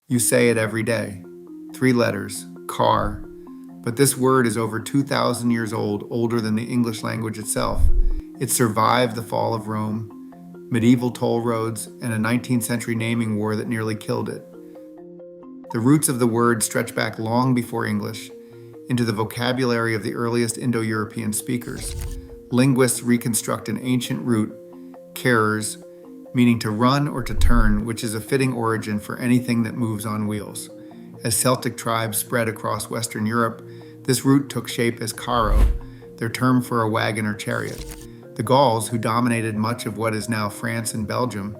You say it every day. 3 letters, car. But this word is over 2,000 years old, older than the English language itself. It survived the fall of Rome, medieval toll roads, and a 19th century naming war that nearly killed it. The roots of the word stretch back long before English, into the vocabulary of the earliest Indo-European speakers. Linguists reconstruct an ancient root, Carrus, meaning to run or to turn, which is a fitting origin for anything that moves on wheels. As Celtic tribes spread across Western Europe, this root took shape as carro, their term for a wagon or chariot. The Gauls, who dominated much of what is now France and Belgium,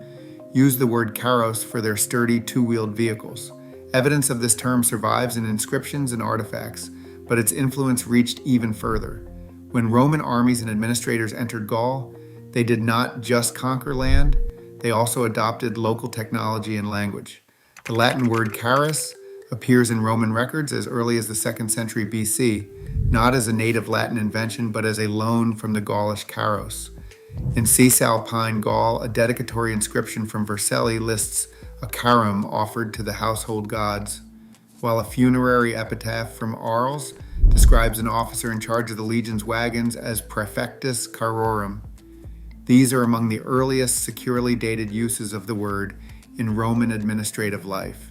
used the word carros for their sturdy two-wheeled vehicles. Evidence of this term survives in inscriptions and artifacts, but its influence reached even further. When Roman armies and administrators entered Gaul, they did not just conquer land, they also adopted local technology and language. The Latin word Carrus appears in Roman records as early as the 2nd century BC, not as a native Latin invention, but as a loan from the Gaulish Carros. In Cisalpine Gaul, a dedicatory inscription from Vercelli lists a carum offered to the household gods, while a funerary epitaph from Arles describes an officer in charge of the legion's wagons as praefectus carrorum. These are among the earliest securely dated uses of the word in Roman administrative life.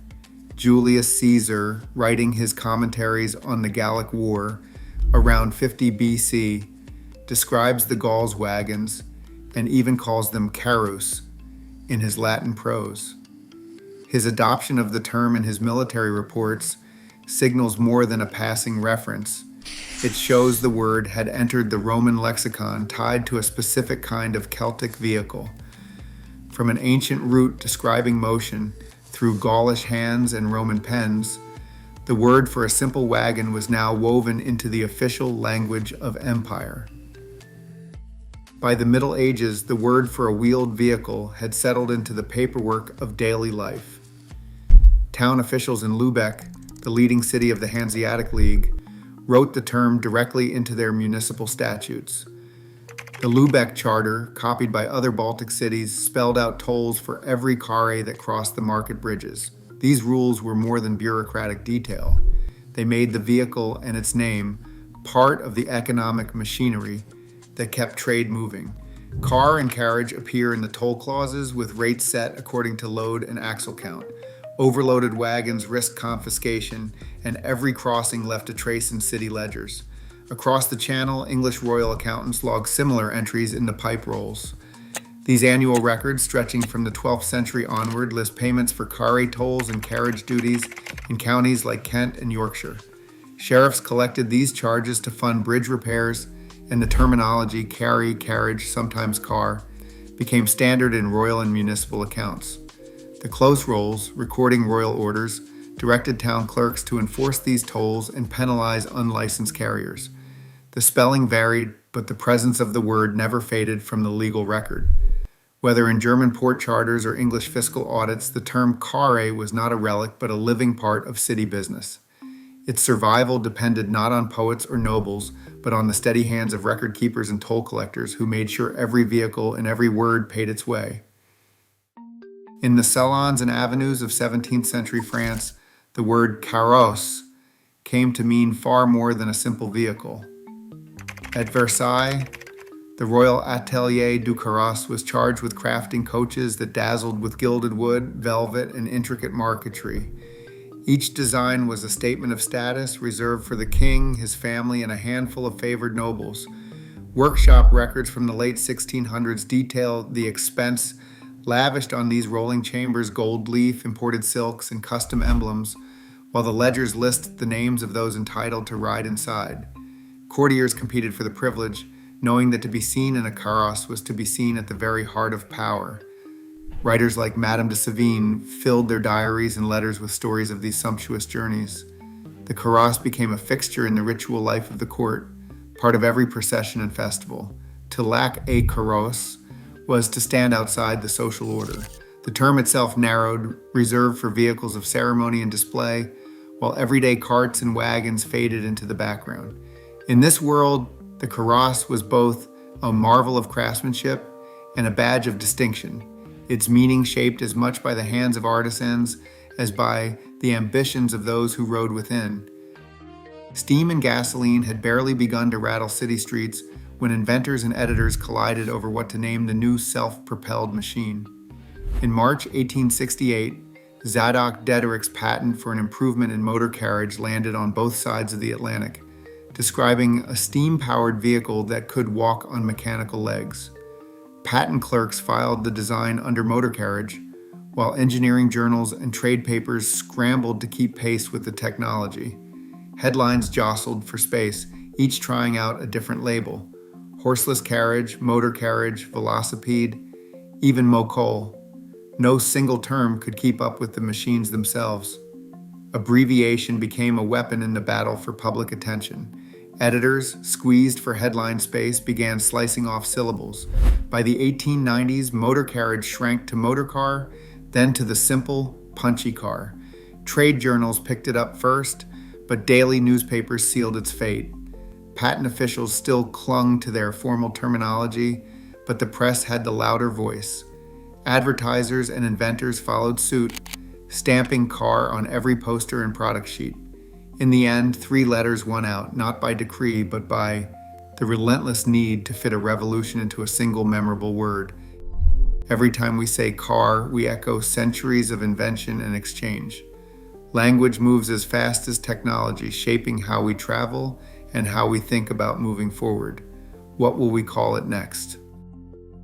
Julius Caesar, writing his commentaries on the Gallic War around 50 BC, describes the Gauls' wagons and even calls them Carrus in his Latin prose. His adoption of the term in his military reports signals more than a passing reference. It shows the word had entered the Roman lexicon tied to a specific kind of Celtic vehicle. From an ancient root describing motion through Gaulish hands and Roman pens, the word for a simple wagon was now woven into the official language of empire. By the Middle Ages, the word for a wheeled vehicle had settled into the paperwork of daily life. Town officials in Lubeck, the leading city of the Hanseatic League, wrote the term directly into their municipal statutes. The Lubeck Charter, copied by other Baltic cities, spelled out tolls for every carre that crossed the market bridges. These rules were more than bureaucratic detail. They made the vehicle and its name part of the economic machinery that kept trade moving. Car and carriage appear in the toll clauses with rates set according to load and axle count. Overloaded wagons risked confiscation, and every crossing left a trace in city ledgers. Across the channel, English royal accountants logged similar entries in the pipe rolls. These annual records, stretching from the 12th century onward, list payments for carre tolls and carriage duties in counties like Kent and Yorkshire. Sheriffs collected these charges to fund bridge repairs, and the terminology carry, carriage, sometimes car, became standard in royal and municipal accounts. The close rolls, recording royal orders, directed town clerks to enforce these tolls and penalize unlicensed carriers. The spelling varied, but the presence of the word never faded from the legal record. Whether in German port charters or English fiscal audits, the term carre was not a relic but a living part of city business. Its survival depended not on poets or nobles, but on the steady hands of record keepers and toll collectors who made sure every vehicle and every word paid its way. In the salons and avenues of 17th century France, the word Karros came to mean far more than a simple vehicle. At Versailles, the Royal Atelier du Carros was charged with crafting coaches that dazzled with gilded wood, velvet, and intricate marquetry. Each design was a statement of status reserved for the king, his family, and a handful of favored nobles. Workshop records from the late 1600s detail the expense lavished on these rolling chambers, gold leaf, imported silks, and custom emblems, while the ledgers list the names of those entitled to ride inside. Courtiers competed for the privilege, knowing that to be seen in a carrosse was to be seen at the very heart of power. Writers like Madame de Sévigné filled their diaries and letters with stories of these sumptuous journeys. The carrosse became a fixture in the ritual life of the court, part of every procession and festival. To lack a carrosse was to stand outside the social order. The term itself narrowed, reserved for vehicles of ceremony and display, while everyday carts and wagons faded into the background. In this world, the carrosse was both a marvel of craftsmanship and a badge of distinction, its meaning shaped as much by the hands of artisans as by the ambitions of those who rode within. Steam and gasoline had barely begun to rattle city streets when inventors and editors collided over what to name the new self-propelled machine. In March 1868, Zadok Dederick's patent for an improvement in motor carriage landed on both sides of the Atlantic, describing a steam-powered vehicle that could walk on mechanical legs. Patent clerks filed the design under motor carriage, while engineering journals and trade papers scrambled to keep pace with the technology. Headlines jostled for space, each trying out a different label: horseless carriage, motor carriage, velocipede, even mocole. No single term could keep up with the machines themselves. Abbreviation became a weapon in the battle for public attention. Editors, squeezed for headline space, began slicing off syllables. By the 1890s, motor carriage shrank to motor car, then to the simple, punchy car. Trade journals picked it up first, but daily newspapers sealed its fate. Patent officials still clung to their formal terminology, but the press had the louder voice. Advertisers and inventors followed suit, stamping car on every poster and product sheet. In the end, 3 letters won out, not by decree, but by the relentless need to fit a revolution into a single memorable word. Every time we say car, we echo centuries of invention and exchange. Language moves as fast as technology, shaping how we travel and how we think about moving forward. What will we call it next?